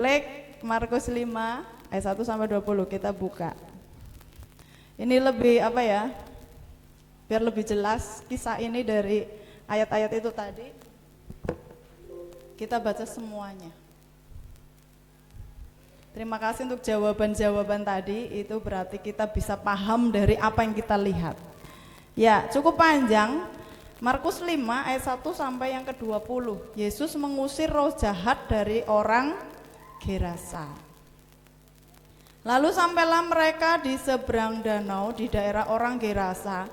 Klik Markus 5 ayat 1 sampai 20 kita buka. Ini lebih apa ya? Biar lebih jelas kisah ini dari ayat-ayat itu tadi. Kita baca semuanya. Terima kasih untuk jawaban-jawaban tadi, itu berarti kita bisa paham dari apa yang kita lihat. Ya, cukup panjang. Markus 5 ayat 1 sampai yang ke-20. Yesus mengusir roh jahat dari orang Gerasa. Lalu sampailah mereka di seberang danau di daerah orang Gerasa.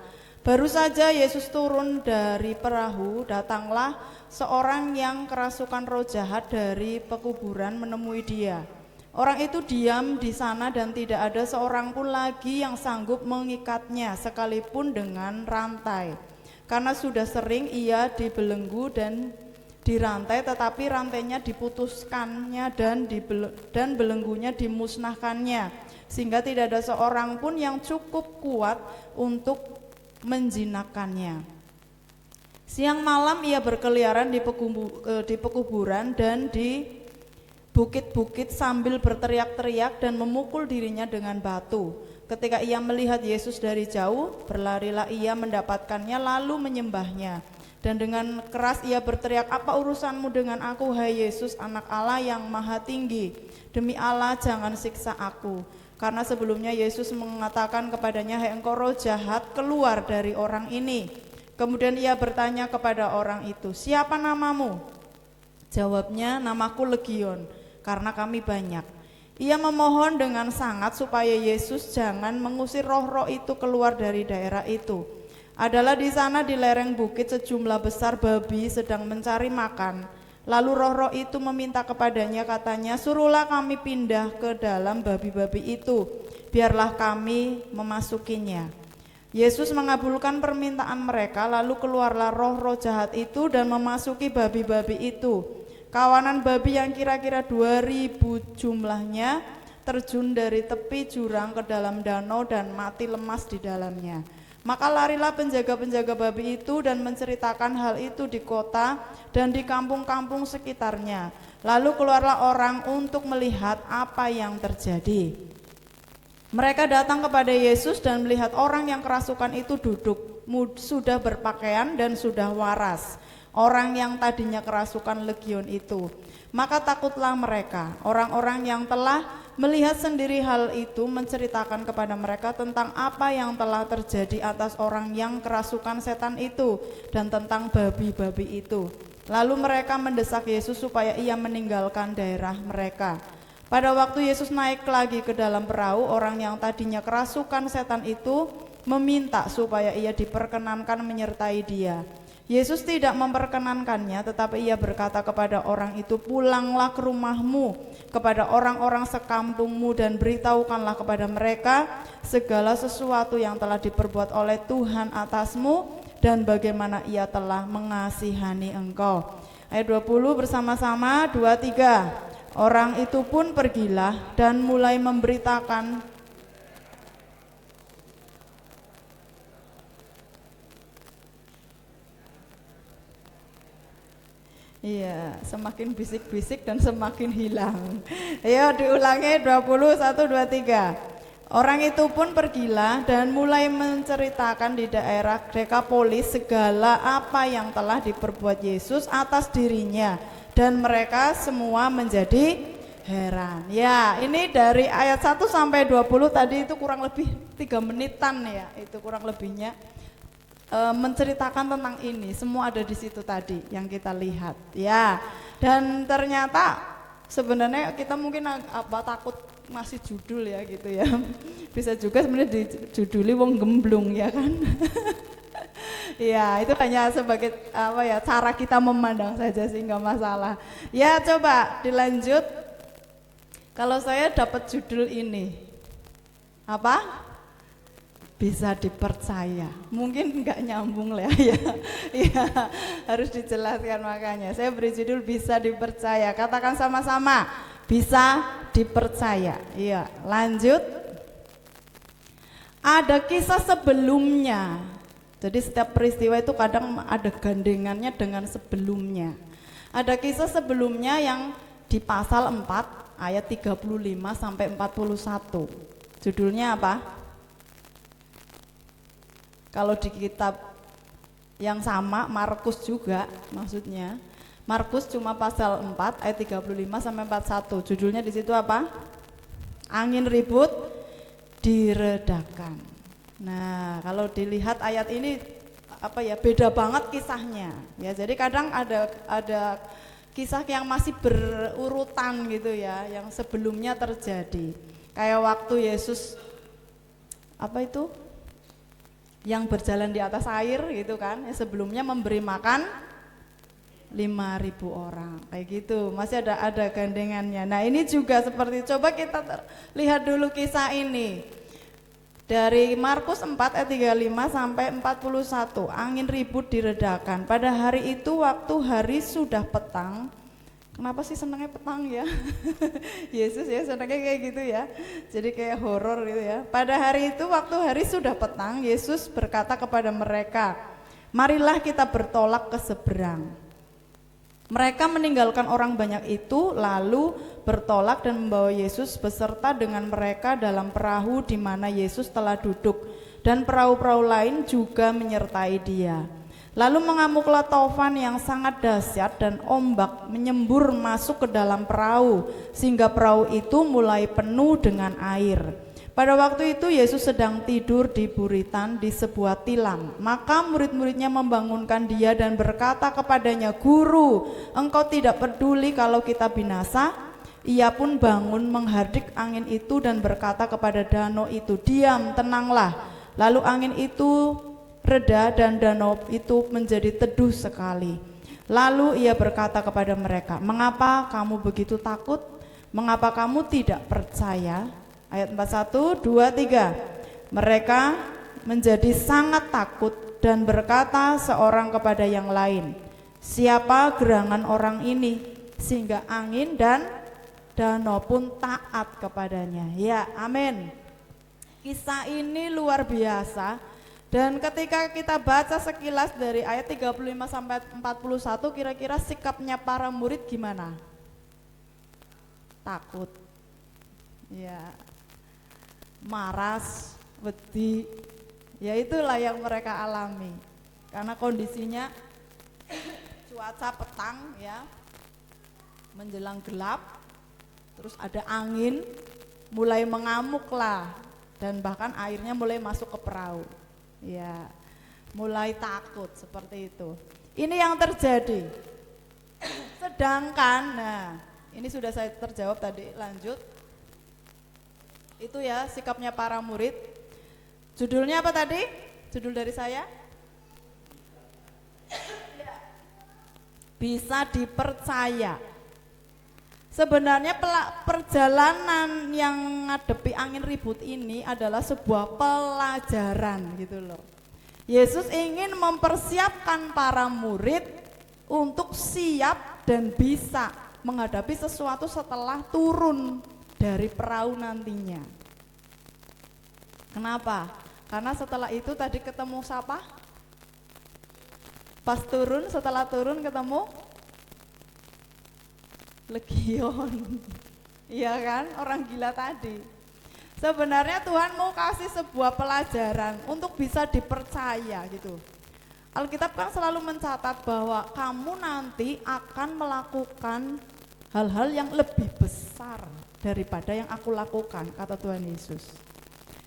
Baru saja Yesus turun dari perahu, datanglah seorang yang kerasukan roh jahat dari pekuburan menemui dia. Orang itu diam di sana dan tidak ada seorang pun lagi yang sanggup mengikatnya sekalipun dengan rantai. Karena sudah sering ia dibelenggu dan dirantai, tetapi rantainya diputuskannya dan belenggunya dimusnahkannya, sehingga tidak ada seorang pun yang cukup kuat untuk menjinakkannya. Siang malam ia berkeliaran di pekuburan dan di bukit-bukit sambil berteriak-teriak dan memukul dirinya dengan batu. Ketika ia melihat Yesus dari jauh, berlarilah ia mendapatkannya lalu menyembahnya. Dan dengan keras ia berteriak, "Apa urusanmu dengan aku, hai Yesus, anak Allah yang maha tinggi? Demi Allah jangan siksa aku." Karena sebelumnya Yesus mengatakan kepadanya, "Hai engkau roh jahat, keluar dari orang ini." Kemudian ia bertanya kepada orang itu, "Siapa namamu?" Jawabnya, "Namaku Legion, karena kami banyak." Ia memohon dengan sangat supaya Yesus jangan mengusir roh-roh itu keluar dari daerah itu. Adalah di sana di lereng bukit sejumlah besar babi sedang mencari makan. Lalu roh-roh itu meminta kepadanya, katanya, "Suruhlah kami pindah ke dalam babi-babi itu, biarlah kami memasukinya." Yesus mengabulkan permintaan mereka, lalu keluarlah roh-roh jahat itu dan memasuki babi-babi itu. Kawanan babi yang kira-kira 2000 jumlahnya terjun dari tepi jurang ke dalam danau dan mati lemas di dalamnya. Maka larilah penjaga-penjaga babi itu dan menceritakan hal itu di kota dan di kampung-kampung sekitarnya. Lalu keluarlah orang untuk melihat apa yang terjadi. Mereka datang kepada Yesus dan melihat orang yang kerasukan itu duduk, sudah berpakaian dan sudah waras. Orang yang tadinya kerasukan legion itu. Maka takutlah mereka. Orang-orang yang telah melihat sendiri hal itu menceritakan kepada mereka tentang apa yang telah terjadi atas orang yang kerasukan setan itu dan tentang babi-babi itu. Lalu mereka mendesak Yesus supaya ia meninggalkan daerah mereka. Pada waktu Yesus naik lagi ke dalam perahu, orang yang tadinya kerasukan setan itu meminta supaya ia diperkenankan menyertai dia. Yesus tidak memperkenankannya, tetapi ia berkata kepada orang itu, "Pulanglah ke rumahmu, kepada orang-orang sekampungmu dan beritahukanlah kepada mereka segala sesuatu yang telah diperbuat oleh Tuhan atasmu dan bagaimana ia telah mengasihani engkau." Ayat 20 bersama-sama, 2, 3. Orang itu pun pergilah dan mulai memberitakan Iya, semakin bisik-bisik dan semakin hilang. Ayo diulangi, 21, 2, 3. Orang itu pun pergilah dan mulai menceritakan di daerah Dekapolis segala apa yang telah diperbuat Yesus atas dirinya. Dan mereka semua menjadi heran. Ya, ini dari ayat 1 sampai 20 tadi itu kurang lebih 3 menitan ya, itu kurang lebihnya. Menceritakan tentang ini, semua ada di situ tadi yang kita lihat ya. Dan ternyata sebenarnya kita mungkin takut masih judul ya gitu ya. Bisa juga sebenarnya dijuduli wong gemblung ya kan. Ya itu hanya sebagai cara kita memandang saja sih, nggak masalah. Ya coba dilanjut. Kalau saya dapat judul ini apa? Bisa dipercaya. Mungkin enggak nyambung lah ya. Ya, harus dijelaskan makanya. Saya beri judul bisa dipercaya. Katakan sama-sama, bisa dipercaya. Iya, lanjut. Ada kisah sebelumnya. Jadi setiap peristiwa itu kadang ada gandengannya dengan sebelumnya. Ada kisah sebelumnya yang di pasal 4 ayat 35 sampai 41. Judulnya apa? Kalau di kitab yang sama, Markus juga maksudnya. Markus cuma pasal 4 ayat 35 sampai 41. Judulnya di situ apa? Angin ribut diredakan. Nah, kalau dilihat ayat ini apa ya, beda banget kisahnya. Ya, jadi kadang ada kisah yang masih berurutan gitu ya, yang sebelumnya terjadi. Kayak waktu Yesus apa itu? Yang berjalan di atas air gitu kan, yang sebelumnya memberi makan 5.000 orang. Kayak gitu. Masih ada gandengannya. Nah, ini juga seperti, coba kita lihat dulu kisah ini. Dari Markus 4 ayat 35 sampai 41, angin ribut diredakan. Pada hari itu waktu hari sudah petang. Kenapa sih senangnya petang ya? Yesus ya senangnya kayak gitu ya. Jadi kayak horor gitu ya. Pada hari itu waktu hari sudah petang, Yesus berkata kepada mereka, "Marilah kita bertolak ke seberang." Mereka meninggalkan orang banyak itu lalu bertolak dan membawa Yesus beserta dengan mereka dalam perahu di mana Yesus telah duduk, dan perahu-perahu lain juga menyertai dia. Lalu mengamuklah taufan yang sangat dahsyat dan ombak menyembur masuk ke dalam perahu sehingga perahu itu mulai penuh dengan air. Pada waktu itu Yesus sedang tidur di buritan di sebuah tilam. Maka murid-muridnya membangunkan dia dan berkata kepadanya, "Guru, engkau tidak peduli kalau kita binasa?" Ia pun bangun menghardik angin itu dan berkata kepada danau itu, "Diam, tenanglah." Lalu angin itu reda dan danau itu menjadi teduh sekali. Lalu ia berkata kepada mereka, "Mengapa kamu begitu takut? Mengapa kamu tidak percaya?" Ayat 41, 2, 3. Mereka menjadi sangat takut dan berkata seorang kepada yang lain, "Siapa gerangan orang ini sehingga angin dan danau pun taat kepadanya?" Ya, amin. Kisah ini luar biasa. Dan ketika kita baca sekilas dari ayat 35 sampai 41, kira-kira sikapnya para murid gimana? Takut. Ya. Maras, wedi, ya itulah yang mereka alami karena kondisinya cuaca petang ya, menjelang gelap, terus ada angin, mulai mengamuk lah, dan bahkan airnya mulai masuk ke perahu, ya, mulai takut seperti itu. Ini yang terjadi. Sedangkan, nah ini sudah saya terjawab tadi, lanjut. Itu ya sikapnya para murid. Judulnya apa tadi? Judul dari saya? Bisa dipercaya. Sebenarnya perjalanan yang ngadepi angin ribut ini adalah sebuah pelajaran gitu loh. Yesus ingin mempersiapkan para murid untuk siap dan bisa menghadapi sesuatu setelah turun dari perahu nantinya. Kenapa? Karena setelah itu tadi ketemu siapa? Pas turun, setelah turun ketemu legion. Iya kan? Orang gila tadi. Sebenarnya Tuhan mau kasih sebuah pelajaran untuk bisa dipercaya gitu. Alkitab kan selalu mencatat bahwa kamu nanti akan melakukan hal-hal yang lebih besar daripada yang aku lakukan, kata Tuhan Yesus.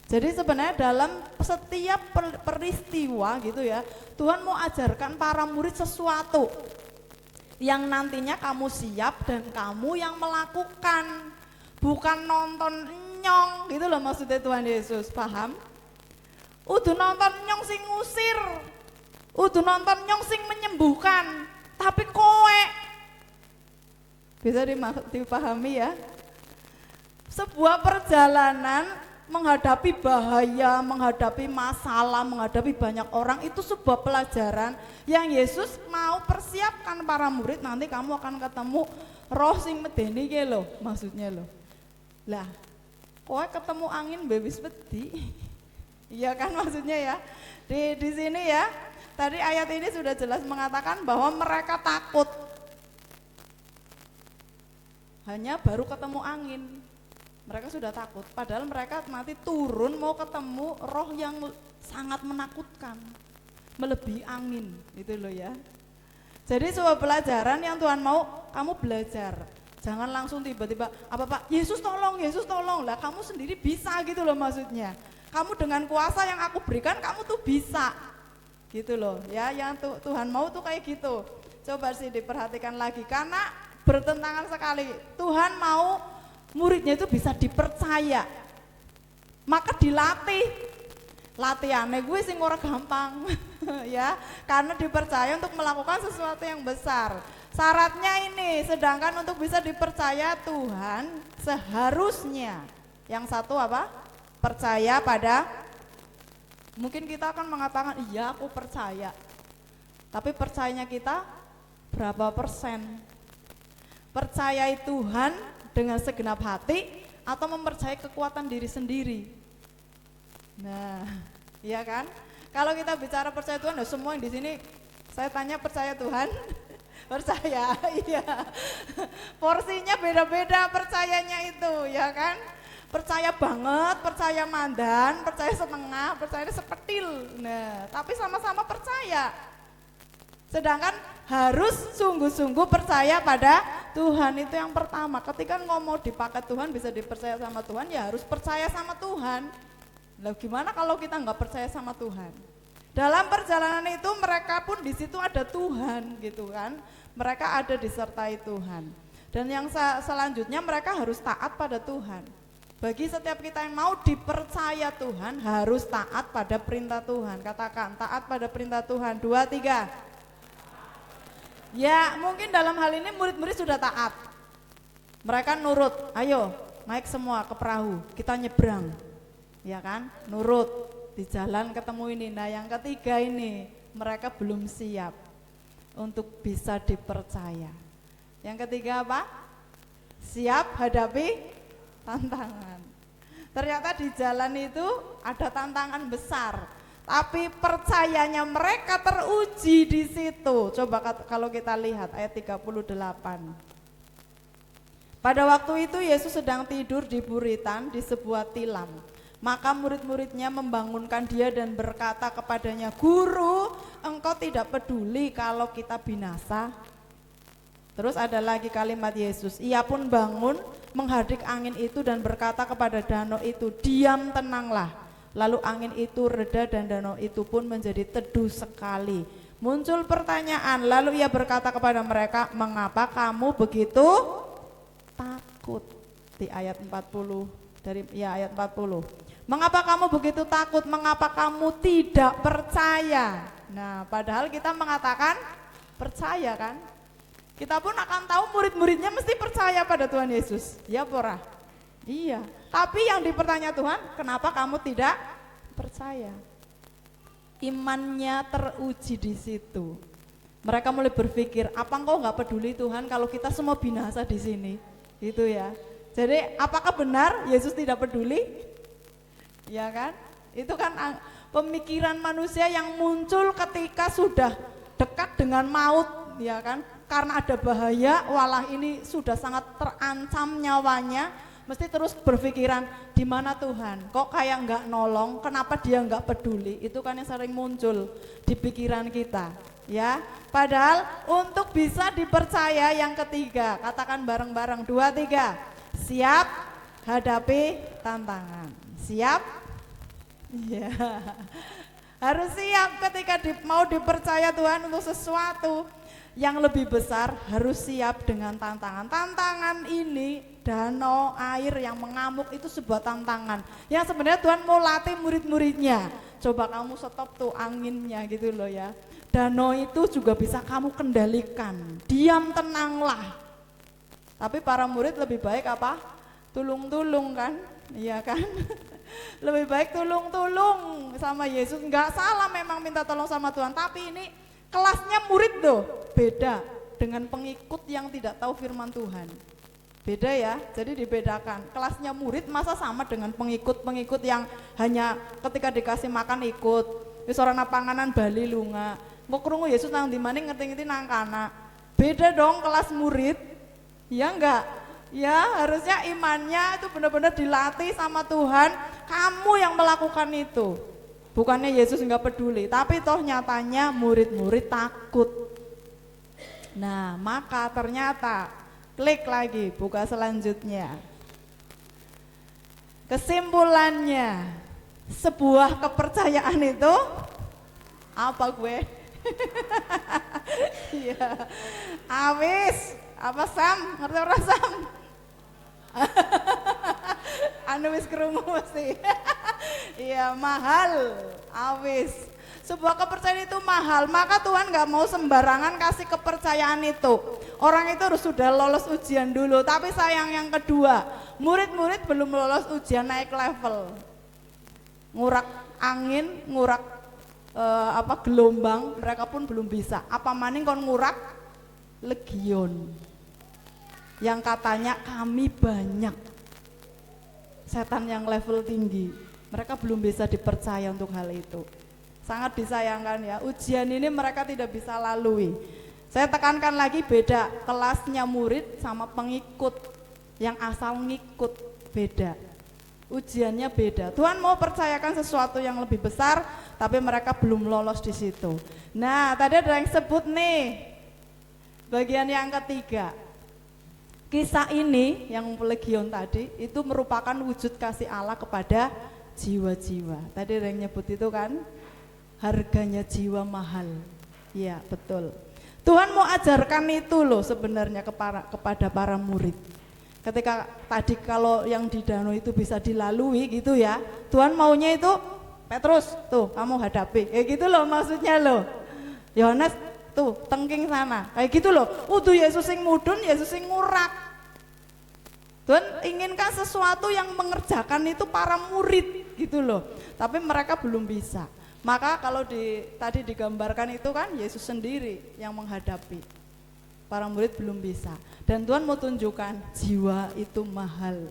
Jadi sebenarnya dalam setiap peristiwa gitu ya, Tuhan mau ajarkan para murid sesuatu yang nantinya kamu siap dan kamu yang melakukan, bukan nonton nyong gitu loh maksudnya Tuhan Yesus, paham? Udah nonton nyong sing ngusir, udah nonton nyong sing menyembuhkan, tapi kowe bisa dipahami ya. Sebuah perjalanan menghadapi bahaya, menghadapi masalah, menghadapi banyak orang, itu sebuah pelajaran yang Yesus mau persiapkan para murid. Nanti kamu akan ketemu roh sing medeni ke lo, maksudnya lo. Lah, kowe ketemu angin bebis wedi. Iya kan maksudnya ya. Di sini ya, tadi ayat ini sudah jelas mengatakan bahwa mereka takut. hanya baru ketemu angin. Mereka sudah takut, padahal mereka nanti turun mau ketemu roh yang sangat menakutkan, melebihi angin, itu loh ya. Jadi sebuah pelajaran yang Tuhan mau kamu belajar. Jangan langsung tiba-tiba, apa Pak, Yesus tolong, lah kamu sendiri bisa gitu loh maksudnya. Kamu dengan kuasa yang aku berikan, kamu tuh bisa, gitu loh ya. Yang Tuhan mau tuh kayak gitu. Coba sih diperhatikan lagi, karena bertentangan sekali. Tuhan mau muridnya itu bisa dipercaya, maka dilatih. Latihannya gue sing ora gampang ya, karena dipercaya untuk melakukan sesuatu yang besar. Syaratnya ini, sedangkan untuk bisa dipercaya Tuhan seharusnya yang satu apa? Percaya pada, mungkin kita akan mengatakan iya aku percaya, tapi percayanya kita berapa persen? Percayai Tuhan dengan segenap hati atau mempercayai kekuatan diri sendiri? Nah, iya kan? Kalau kita bicara percaya Tuhan, ya semua yang di sini saya tanya percaya Tuhan, percaya, iya. Porsinya beda-beda percayanya itu, ya kan? Percaya banget, percaya mandan, percaya setengah, percaya sepetil. Nah, tapi sama-sama percaya. Sedangkan harus sungguh-sungguh percaya pada Tuhan, itu yang pertama. Ketika ngomong dipakai Tuhan, bisa dipercaya sama Tuhan, ya harus percaya sama Tuhan. Lah gimana kalau kita nggak percaya sama Tuhan? Dalam perjalanan itu mereka pun di situ ada Tuhan gitu kan. Mereka ada disertai Tuhan. Dan yang selanjutnya mereka harus taat pada Tuhan. Bagi setiap kita yang mau dipercaya Tuhan harus taat pada perintah Tuhan. Katakan taat pada perintah Tuhan. 2, 3. Ya mungkin dalam hal ini murid-murid sudah taat. Mereka nurut, ayo naik semua ke perahu, kita nyebrang. Ya kan, nurut, di jalan ketemu ini. Nah yang ketiga ini, mereka belum siap untuk bisa dipercaya. Yang ketiga apa? Siap hadapi tantangan. Ternyata di jalan itu ada tantangan besar. Tapi percayanya mereka teruji di situ. Coba kalau kita lihat ayat 38. Pada waktu itu Yesus sedang tidur di buritan di sebuah tilam. Maka murid-muridnya membangunkan dia dan berkata kepadanya, "Guru, engkau tidak peduli kalau kita binasa?" Terus ada lagi kalimat Yesus. Ia pun bangun, menghadik angin itu dan berkata kepada danau itu, "Diam, tenanglah." Lalu angin itu reda dan danau itu pun menjadi teduh sekali. Muncul pertanyaan, lalu ia berkata kepada mereka, "Mengapa kamu begitu takut?" Di ayat 40, ayat 40. "Mengapa kamu begitu takut? Mengapa kamu tidak percaya?" Nah, padahal kita mengatakan percaya kan? Kita pun akan tahu murid-muridnya mesti percaya pada Tuhan Yesus. Ya pora? Iya. Tapi yang dipertanya Tuhan, kenapa kamu tidak percaya? Imannya teruji di situ. Mereka mulai berpikir, apa engkau nggak peduli Tuhan kalau kita semua binasa di sini? Gitu ya. Jadi apakah benar Yesus tidak peduli? Ya kan? Itu kan pemikiran manusia yang muncul ketika sudah dekat dengan maut, ya kan? Karena ada bahaya, walah ini sudah sangat terancam nyawanya. Mesti terus berpikiran, di mana Tuhan? Kok kayak nggak nolong? Kenapa dia nggak peduli? Itu kan yang sering muncul di pikiran kita, ya. Padahal untuk bisa dipercaya yang ketiga, katakan bareng-bareng 2, 3. Siap hadapi tantangan. Siap? Ya. Harus siap ketika mau dipercaya Tuhan untuk sesuatu yang lebih besar, harus siap dengan tantangan. Tantangan ini, danau air yang mengamuk itu sebuah tantangan yang sebenarnya Tuhan mau latih murid-muridnya. Coba kamu stop tuh anginnya gitu loh ya. Danau itu juga bisa kamu kendalikan. Diam, tenanglah. Tapi para murid lebih baik apa? Tulung-tulung kan? Iya kan? Lebih baik tulung-tulung sama Yesus. Enggak salah memang minta tolong sama Tuhan, tapi ini kelasnya murid loh, beda dengan pengikut yang tidak tahu firman Tuhan. Beda ya, jadi dibedakan. Kelasnya murid masa sama dengan pengikut-pengikut yang hanya ketika dikasih makan ikut. Wis ora panganan bali lunga. Kok krungu Yesus nang dimane ngerti-ngerti nang kana. Beda dong kelas murid. Ya enggak? Ya, harusnya imannya itu benar-benar dilatih sama Tuhan. Kamu yang melakukan itu. Bukannya Yesus nggak peduli, tapi toh nyatanya murid-murid takut. Nah, maka ternyata klik lagi, buka selanjutnya. Kesimpulannya, sebuah kepercayaan itu apa gue? Iya. Awis, apa Sam? Ngerti ora Sam? Anu wis krungu mesti. Iya, mahal. Awis. Sebuah kepercayaan itu mahal, maka Tuhan nggak mau sembarangan kasih kepercayaan itu. Orang itu harus sudah lolos ujian dulu. Tapi sayang yang kedua, murid-murid belum lolos ujian naik level. Ngurak angin, ngurak gelombang, mereka pun belum bisa. Apa maning kon ngurak legion. Yang katanya kami banyak. Setan yang level tinggi, mereka belum bisa dipercaya untuk hal itu. Sangat disayangkan ya, ujian ini mereka tidak bisa lalui. Saya tekankan lagi, beda kelasnya murid sama pengikut. Yang asal ngikut beda, ujiannya beda. Tuhan mau percayakan sesuatu yang lebih besar, tapi mereka belum lolos di situ. Nah, tadi ada yang sebut nih, bagian yang ketiga. Kisah ini yang legion tadi itu merupakan wujud kasih Allah kepada jiwa-jiwa. Tadi ada yang nyebut itu kan, harganya jiwa mahal. Iya, betul. Tuhan mau ajarkan itu loh sebenarnya kepada para murid. Ketika tadi kalau yang di danau itu bisa dilalui gitu ya, Tuhan maunya itu Petrus tuh kamu hadapi, kayak gitu loh maksudnya loh. Yohanes tuh tengking sana, kayak gitu loh. Udah Yesus yang mudun, Yesus yang ngurak. Tuhan inginkan sesuatu yang mengerjakan itu para murid gitu loh, tapi mereka belum bisa. Maka kalau tadi digambarkan itu kan Yesus sendiri yang menghadapi, para murid belum bisa. Dan Tuhan mau tunjukkan jiwa itu mahal,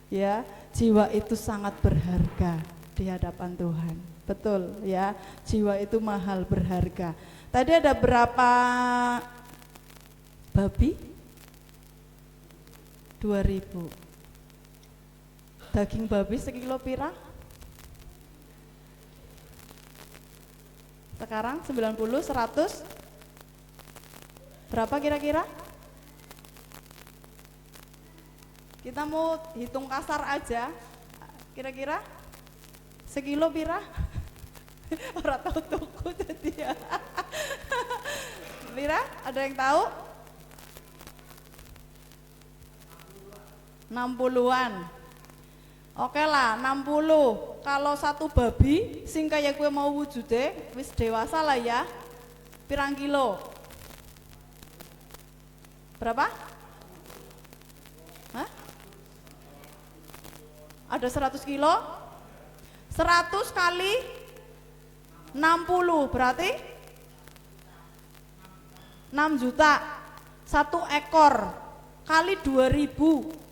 ya, jiwa itu sangat berharga di hadapan Tuhan. Betul ya, jiwa itu mahal, berharga. Tadi ada berapa babi? 2000. Daging babi sekilo pira? Sekarang 90, 100. Berapa kira-kira? Kita mau hitung kasar aja. Kira-kira sekilo pira? Orang tahu tuku jadi ya. Pira? Ada yang tahu? 60-an. Oke lah, 60. Kalau satu babi sing kaya gue mau wujude wis dewasa lah ya. Pirang kilo? Berapa? Hah? Ada 100 kilo? 100 kali 60 berarti 6 juta. 1 ekor kali 2000.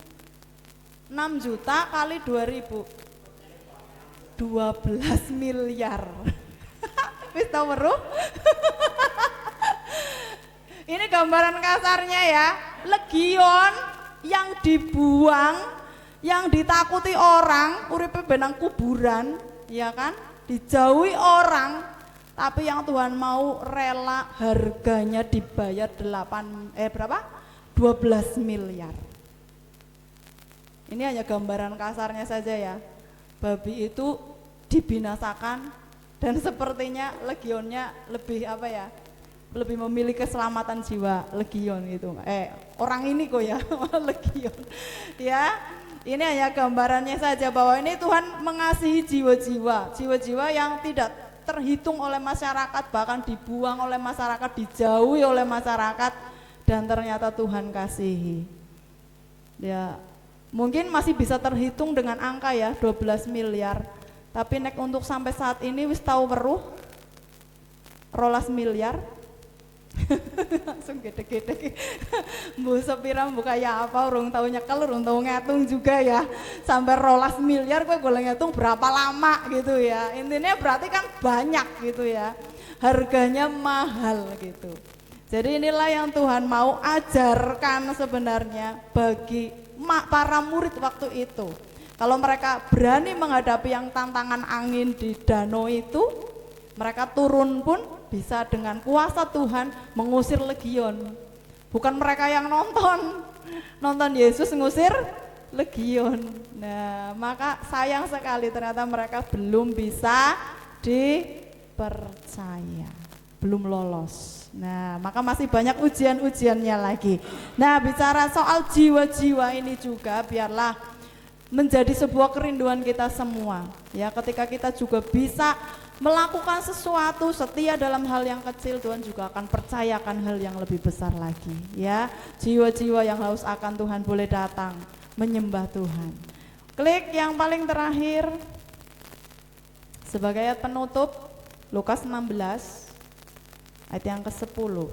6 juta kali 2000, 12 miliar. Wis tau weruh? Ini gambaran kasarnya ya. Legion yang dibuang, yang ditakuti orang, uripe benang kuburan, ya kan? Dijauhi orang, tapi yang Tuhan mau rela harganya dibayar 12 miliar. Ini hanya gambaran kasarnya saja ya. Babi itu dibinasakan dan sepertinya legionnya lebih lebih memilih keselamatan jiwa legion gitu. Orang ini kok ya legion. Ya, ini hanya gambarannya saja bahwa ini Tuhan mengasihi jiwa-jiwa yang tidak terhitung oleh masyarakat, bahkan dibuang oleh masyarakat, dijauhi oleh masyarakat, dan ternyata Tuhan kasihi. Ya, mungkin masih bisa terhitung dengan angka ya 12 miliar. Tapi nek untuk sampai saat ini wis tahu weruh 12 miliar. Langsung gede-gede. Mbu sepira mbu kaya apa urung tahu nyekel, urung tahu ngitung juga ya. Sampai 12 miliar gue golek ngitung berapa lama gitu ya. Intinya berarti kan banyak gitu ya. Harganya mahal gitu. Jadi inilah yang Tuhan mau ajarkan sebenarnya bagi para murid waktu itu. Kalau mereka berani menghadapi yang tantangan angin di danau itu, mereka turun pun bisa dengan kuasa Tuhan mengusir legion. Bukan mereka yang nonton Yesus ngusir legion. Nah, maka sayang sekali ternyata mereka belum bisa dipercaya, belum lolos. Nah, maka masih banyak ujian-ujiannya lagi. Nah, bicara soal jiwa-jiwa ini juga biarlah menjadi sebuah kerinduan kita semua. Ya, ketika kita juga bisa melakukan sesuatu setia dalam hal yang kecil, Tuhan juga akan percayakan hal yang lebih besar lagi. Ya, jiwa-jiwa yang haus akan Tuhan boleh datang menyembah Tuhan. Klik yang paling terakhir sebagai ayat penutup, Lukas 16 ayat yang ke-10.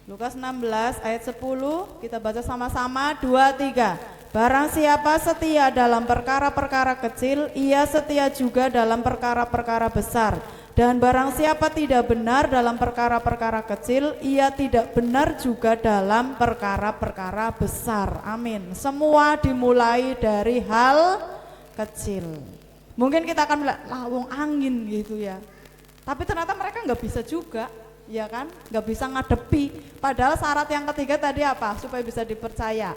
Lukas 16 ayat 10, kita baca sama-sama 2, 3. Barang siapa setia dalam perkara-perkara kecil, ia setia juga dalam perkara-perkara besar. Dan barang siapa tidak benar dalam perkara-perkara kecil, ia tidak benar juga dalam perkara-perkara besar. Amin. Semua dimulai dari hal kecil. Mungkin kita akan bilang, lawang angin gitu ya. Tapi ternyata mereka nggak bisa juga, ya kan? Nggak bisa ngadepi. Padahal syarat yang ketiga tadi apa? Supaya bisa dipercaya.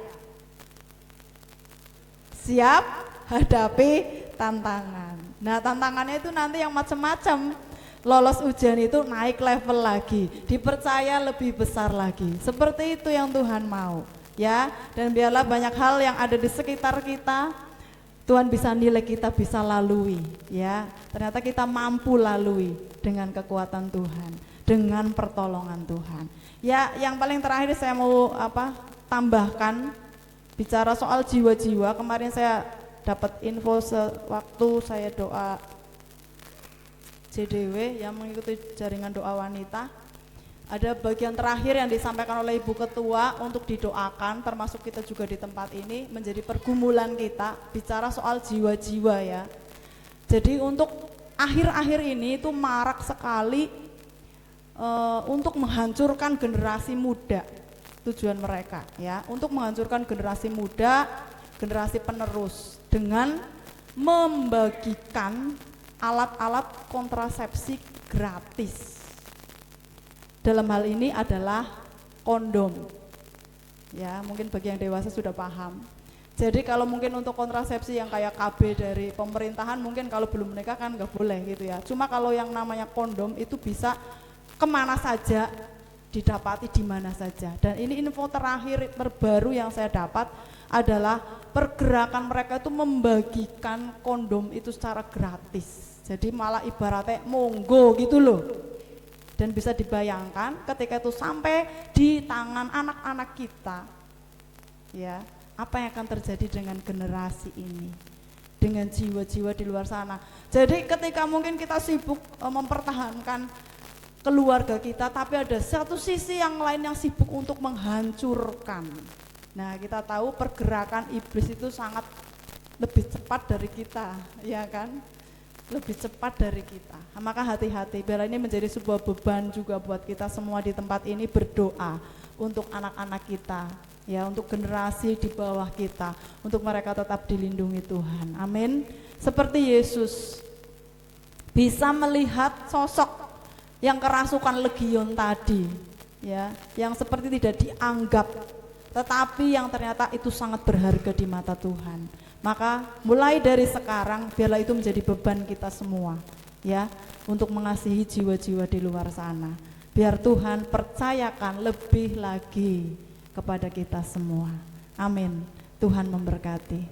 Siap hadapi tantangan. Nah, tantangannya itu nanti yang macam-macam. Lolos ujian itu naik level lagi, dipercaya lebih besar lagi. Seperti itu yang Tuhan mau, ya. Dan biarlah banyak hal yang ada di sekitar kita Tuhan bisa nilai, kita bisa lalui, ya. Ternyata kita mampu lalui dengan kekuatan Tuhan, dengan pertolongan Tuhan. Ya, yang paling terakhir saya mau tambahkan bicara soal jiwa-jiwa. Kemarin saya dapat info sewaktu saya doa JDW yang mengikuti jaringan doa wanita. Ada bagian terakhir yang disampaikan oleh Ibu Ketua untuk didoakan, termasuk kita juga di tempat ini, menjadi pergumulan kita, bicara soal jiwa-jiwa ya. Jadi untuk akhir-akhir ini itu marak sekali untuk menghancurkan generasi muda, tujuan mereka ya, untuk menghancurkan generasi muda, generasi penerus dengan membagikan alat-alat kontrasepsi gratis. Dalam hal ini adalah kondom. Ya, mungkin bagi yang dewasa sudah paham. Jadi kalau mungkin untuk kontrasepsi yang kayak KB dari pemerintahan, mungkin kalau belum menikah kan nggak boleh gitu ya. Cuma kalau yang namanya kondom itu bisa kemana saja, didapati di mana saja. Dan ini info terakhir terbaru yang saya dapat adalah pergerakan mereka itu membagikan kondom itu secara gratis. Jadi malah ibaratnya monggo gitu loh. Dan bisa dibayangkan ketika itu sampai di tangan anak-anak kita, ya, apa yang akan terjadi dengan generasi ini, dengan jiwa-jiwa di luar sana. Jadi ketika mungkin kita sibuk mempertahankan keluarga kita, tapi ada satu sisi yang lain yang sibuk untuk menghancurkan. Nah, kita tahu pergerakan iblis itu sangat lebih cepat dari kita, ya kan? Lebih cepat dari kita. Maka hati-hati, biar ini menjadi sebuah beban juga buat kita semua di tempat ini, berdoa untuk anak-anak kita, ya, untuk generasi di bawah kita, untuk mereka tetap dilindungi Tuhan. Amin. Seperti Yesus bisa melihat sosok yang kerasukan legion tadi, ya, yang seperti tidak dianggap, tetapi yang ternyata itu sangat berharga di mata Tuhan. Maka mulai dari sekarang biarlah itu menjadi beban kita semua, ya, untuk mengasihi jiwa-jiwa di luar sana. Biar Tuhan percayakan lebih lagi kepada kita semua. Amin. Tuhan memberkati.